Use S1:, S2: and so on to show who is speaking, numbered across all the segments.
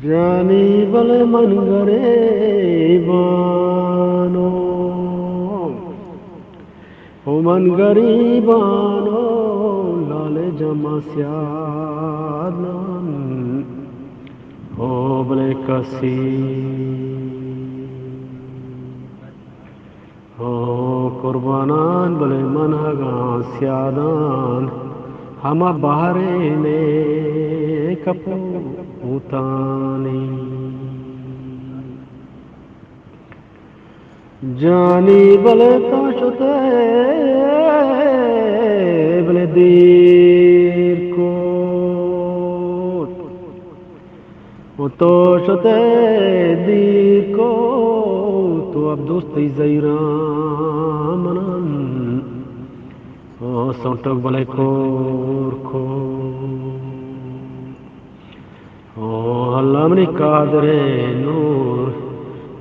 S1: जानी बले मन गरीबानो ओ मन गरीबानो लाले जमा स्यादन हो बले कसी हो कुर्बानान बले मन हगा स्यादान हमा बाहरे ने कपू उतानी जानी बले ताशते बले दीर को तो शते दीर को तो अब दोस्ती जैरा मनन ओ सोटक बले को ओ अल्लाह मनी कादरे नूर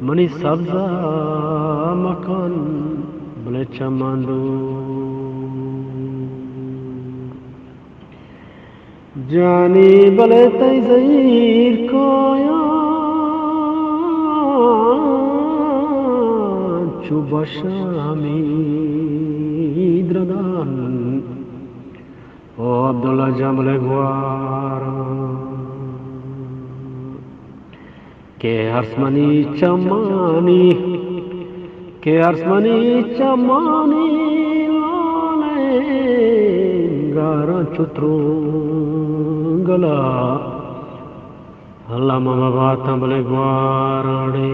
S1: मनी सब्जा मकान बले चमंदू जानी बले तैज़ीर कोया चुबशामी द्रदान ओ अब्दुल्ला जमले ग्वारा के हर्समनी चमानी लाले गारा चुत्रो गला अल्लाह मामा बात बले ग्वाराड़े